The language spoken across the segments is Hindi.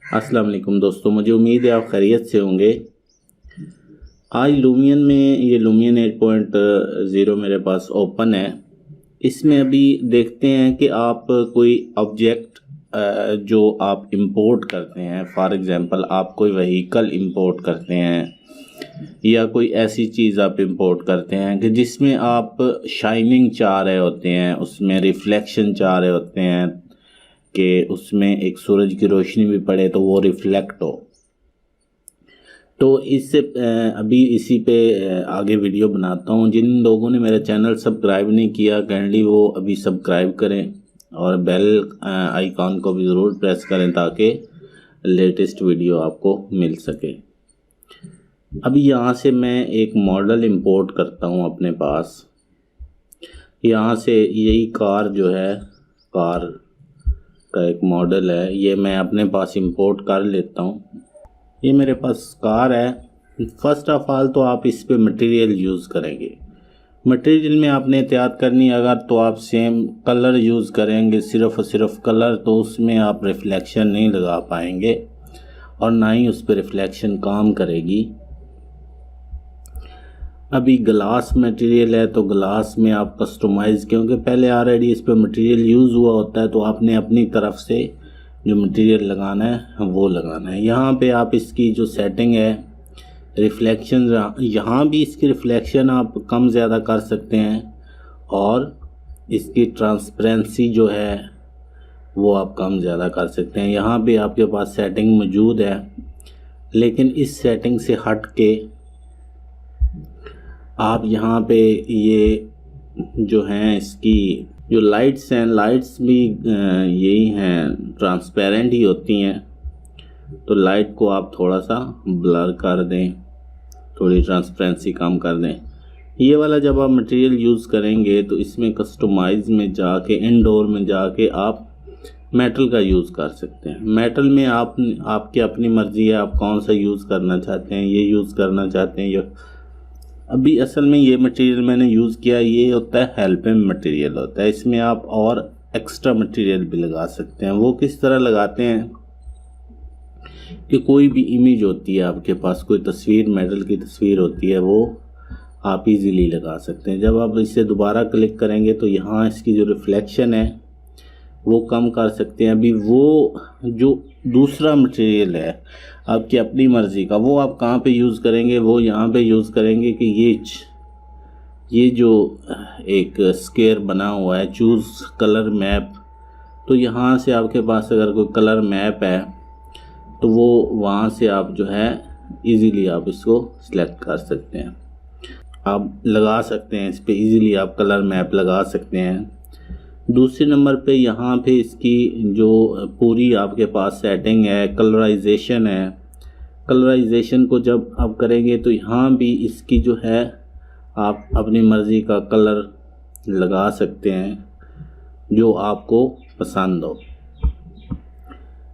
अस्सलाम वालेकुम दोस्तों, मुझे उम्मीद है आप खैरियत से होंगे। आज लूमियन में ये लूमियन 8.0 मेरे पास ओपन है। इसमें अभी देखते हैं कि आप कोई ऑब्जेक्ट जो आप इंपोर्ट करते हैं, फॉर एग्ज़ाम्पल आप कोई व्हीकल इंपोर्ट करते हैं या कोई ऐसी चीज़ आप इंपोर्ट करते हैं कि जिसमें आप शाइनिंग चाह रहे होते हैं, उसमें रिफ्लेक्शन चाह रहे होते हैं कि उसमें एक सूरज की रोशनी भी पड़े तो वो रिफ्लेक्ट हो। तो इससे अभी इसी पे आगे वीडियो बनाता हूँ। जिन लोगों ने मेरा चैनल सब्सक्राइब नहीं किया काइंडली वो अभी सब्सक्राइब करें और बेल आइकॉन को भी ज़रूर प्रेस करें ताकि लेटेस्ट वीडियो आपको मिल सके। अभी यहाँ से मैं एक मॉडल इंपोर्ट करता हूँ अपने पास। यहाँ से यही कार जो है, कार का एक मॉडल है, ये मैं अपने पास इंपोर्ट कर लेता हूँ। ये मेरे पास कार है। फर्स्ट ऑफ ऑल तो आप इस पे मटेरियल यूज़ करेंगे। मटेरियल में आपने एहतियात करनी, अगर तो आप सेम कलर यूज़ करेंगे, सिर्फ़ और सिर्फ कलर, तो उसमें आप रिफ्लेक्शन नहीं लगा पाएंगे और ना ही उस पर रिफ्लेक्शन काम करेगी। अभी ग्लास मटेरियल है तो ग्लास में आप कस्टमाइज़, क्योंकि पहले ऑलरेडी इस पर मटेरियल यूज़ हुआ होता है, तो आपने अपनी तरफ से जो मटेरियल लगाना है वो लगाना है। यहाँ पे आप इसकी जो सेटिंग है रिफ्लेक्शन, यहाँ भी इसकी रिफ्लेक्शन आप कम ज़्यादा कर सकते हैं और इसकी ट्रांसपेरेंसी जो है वो आप कम ज़्यादा कर सकते हैं। यहाँ पे आपके पास सेटिंग मौजूद है, लेकिन इस सेटिंग से हट के आप यहाँ पे ये जो हैं इसकी जो लाइट्स हैं, लाइट्स भी यही हैं, ट्रांसपेरेंट ही होती हैं। तो लाइट को आप थोड़ा सा ब्लर कर दें, थोड़ी ट्रांसपेरेंसी कम कर दें। ये वाला जब आप मटेरियल यूज़ करेंगे तो इसमें कस्टमाइज़ में जाके, इनडोर में जाके आप मेटल का यूज़ कर सकते हैं। मेटल में आपकी अपनी मर्ज़ी है, आप कौन सा यूज़ करना चाहते हैं, ये यूज़ करना चाहते हैं या अभी असल में ये मटेरियल मैंने यूज़ किया, ये होता है हेल्पिंग मटेरियल होता है। इसमें आप और एक्स्ट्रा मटेरियल भी लगा सकते हैं। वो किस तरह लगाते हैं कि कोई भी इमेज होती है आपके पास, कोई तस्वीर, मेटल की तस्वीर होती है, वो आप इजीली लगा सकते हैं। जब आप इसे दोबारा क्लिक करेंगे तो यहाँ इसकी जो रिफ्लेक्शन है वो कम कर सकते हैं। अभी वो जो दूसरा मटेरियल है आपकी अपनी मर्ज़ी का, वो आप कहाँ पे यूज़ करेंगे, वो यहाँ पे यूज़ करेंगे कि ये जो एक स्क्वायर बना हुआ है, चूज़ कलर मैप, तो यहाँ से आपके पास अगर कोई कलर मैप है तो वो वहाँ से आप जो है इजीली आप इसको सिलेक्ट कर सकते हैं, आप लगा सकते हैं। इस पे इजीली आप कलर मैप लगा सकते हैं। दूसरे नंबर पे यहाँ पे इसकी जो पूरी आपके पास सेटिंग है, कलराइजेशन है। कलराइजेशन को जब आप करेंगे तो यहाँ भी इसकी जो है आप अपनी मर्ज़ी का कलर लगा सकते हैं जो आपको पसंद हो।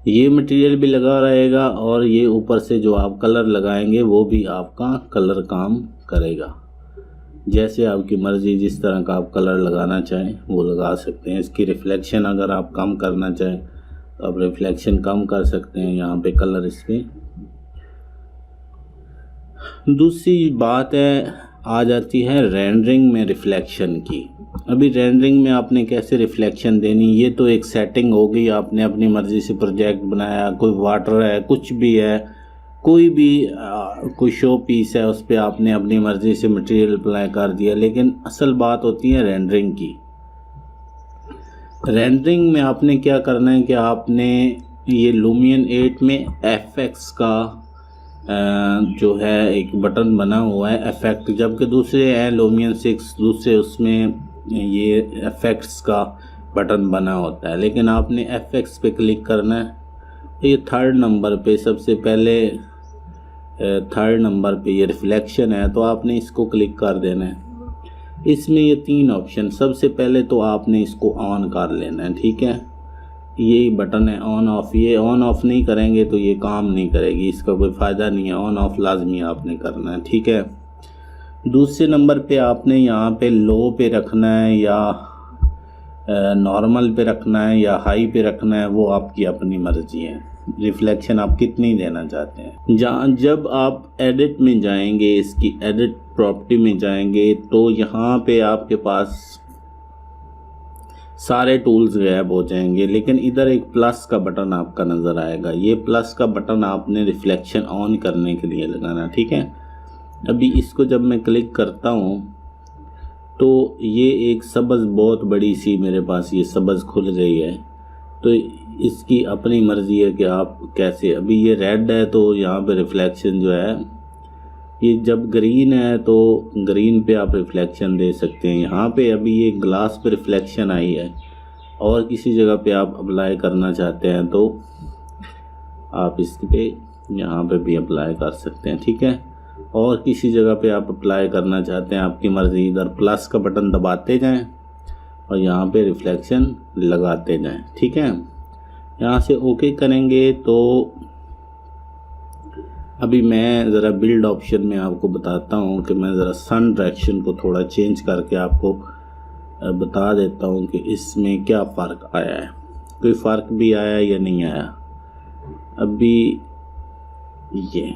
ये मटेरियल भी लगा रहेगा और ये ऊपर से जो आप कलर लगाएंगे वो भी आपका कलर काम करेगा। जैसे आपकी मर्ज़ी, जिस तरह का आप कलर लगाना चाहें वो लगा सकते हैं। इसकी रिफ्लेक्शन अगर आप कम करना चाहें तो आप रिफ्लेक्शन कम कर सकते हैं यहाँ पे कलर इसमें। दूसरी बात है, आ जाती है रेंडरिंग में रिफ्लेक्शन की। अभी रेंडरिंग में आपने कैसे रिफ्लेक्शन देनी, ये तो एक सेटिंग हो गई, आपने अपनी मर्ज़ी से प्रोजेक्ट बनाया, कोई वाटर है, कुछ भी है, कोई भी कोई शो पीस है, उस पर आपने अपनी मर्ज़ी से मटेरियल अप्लाई कर दिया। लेकिन असल बात होती है रेंडरिंग की। रेंडरिंग में आपने क्या करना है कि आपने ये लूमियन 8 में एफएक्स का जो है एक बटन बना हुआ है इफेक्ट, जबकि दूसरे हैं लूमियन 6, दूसरे उसमें ये इफेक्ट्स का बटन बना होता है। लेकिन आपने एफएक्स पे क्लिक करना है। ये थर्ड नंबर पे, सबसे पहले थर्ड नंबर पे ये रिफ्लेक्शन है, तो आपने इसको क्लिक कर देना है। इसमें ये 3 ऑप्शन, सबसे पहले तो आपने इसको ऑन कर लेना है, ठीक है। यही बटन है ऑन ऑफ, ये ऑन ऑफ नहीं करेंगे तो ये काम नहीं करेगी, इसका कोई फ़ायदा नहीं है। ऑन ऑफ लाजमी आपने करना है, ठीक है। दूसरे नंबर पे आपने यहाँ पे लो पे रखना है या नॉर्मल पे रखना है या हाई पे रखना है, वो आपकी अपनी मर्ज़ी है। रिफ्लेक्शन आप कितनी देना चाहते हैं। जब आप एडिट में जाएंगे, इसकी एडिट प्रॉपर्टी में जाएंगे, तो यहाँ पे आपके पास सारे टूल्स गायब हो जाएंगे, लेकिन इधर एक प्लस का बटन आपका नज़र आएगा। ये प्लस का बटन आपने रिफ्लेक्शन ऑन करने के लिए लगाना, ठीक है। अभी इसको जब मैं क्लिक करता हूँ तो ये एक सब्ज़ बहुत बड़ी सी मेरे पास ये सब्ज़ खुल गई है। तो इसकी अपनी मर्ज़ी है कि आप कैसे, अभी ये रेड है तो यहाँ पे रिफ्लेक्शन जो है, ये जब ग्रीन है तो ग्रीन पे आप रिफ्लेक्शन दे सकते हैं। यहाँ पे अभी ये ग्लास पे रिफ्लेक्शन आई है, और किसी जगह पे आप अप्लाई करना चाहते हैं तो आप इस पे यहाँ पे भी अप्लाई कर सकते हैं, ठीक है। और किसी जगह पे आप अप्लाई करना चाहते हैं, आपकी मर्ज़ी। इधर प्लस का बटन दबाते जाएं और यहाँ पे रिफ्लेक्शन लगाते जाएं, ठीक है। यहाँ से ओके करेंगे तो अभी मैं ज़रा बिल्ड ऑप्शन में आपको बताता हूँ कि मैं ज़रा सन डायरेक्शन को थोड़ा चेंज करके आपको बता देता हूँ कि इसमें क्या फ़र्क आया है, कोई फ़र्क भी आया या नहीं आया। अभी ये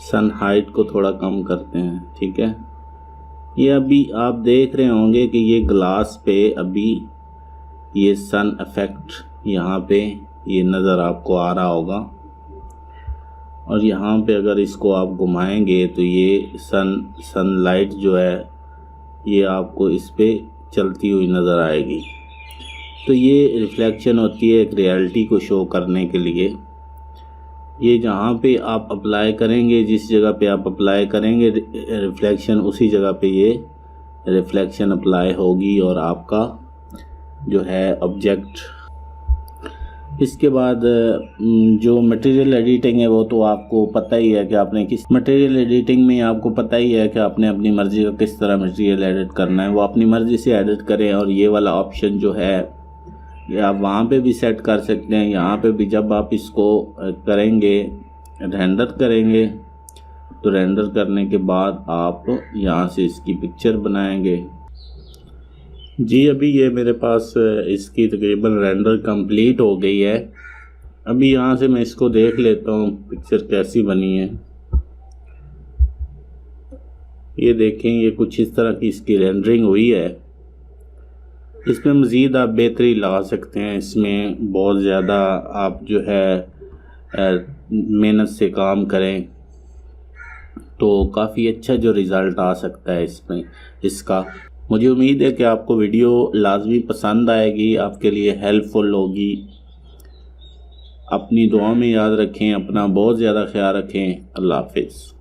सन हाइट को थोड़ा कम करते हैं, ठीक है। ये अभी आप देख रहे होंगे कि ये ग्लास पे अभी ये सन इफ़ेक्ट यहाँ पे ये नज़र आपको आ रहा होगा, और यहाँ पे अगर इसको आप घुमाएंगे तो ये सनलाइट जो है ये आपको इस पे चलती हुई नज़र आएगी। तो ये रिफ्लेक्शन होती है एक रियलिटी को शो करने के लिए। ये जहाँ पे आप अप्लाई करेंगे, जिस जगह पे आप अप्लाई करेंगे रिफ्लेक्शन, उसी जगह पे ये रिफ्लेक्शन अप्लाई होगी और आपका जो है ऑब्जेक्ट। इसके बाद जो मटेरियल एडिटिंग है वो तो आपको पता ही है कि आपने किस मटेरियल एडिटिंग में आपको पता ही है कि आपने अपनी मर्ज़ी का किस तरह मटेरियल एडिट करना है, वो अपनी मर्ज़ी से एडिट करें। और ये वाला ऑप्शन जो है ये आप वहाँ पे भी सेट कर सकते हैं। यहाँ पे भी जब आप इसको करेंगे, रेंडर करेंगे, तो रेंडर करने के बाद आप यहाँ से इसकी पिक्चर बनाएंगे। जी अभी ये मेरे पास इसकी तकरीबन रेंडर कंप्लीट हो गई है। अभी यहाँ से मैं इसको देख लेता हूँ पिक्चर कैसी बनी है। ये देखें, ये कुछ इस तरह की इसकी रेंडरिंग हुई है। इसमें मज़ीद आप बेहतरी ला सकते हैं। इसमें बहुत ज़्यादा आप जो है मेहनत से काम करें तो काफ़ी अच्छा जो रिज़ल्ट आ सकता है इसमें इसका। मुझे उम्मीद है कि आपको वीडियो लाजमी पसंद आएगी, आपके लिए हेल्पफुल होगी। अपनी दुआ में याद रखें, अपना बहुत ज़्यादा ख्याल रखें। अल्लाह हाफ़िज़।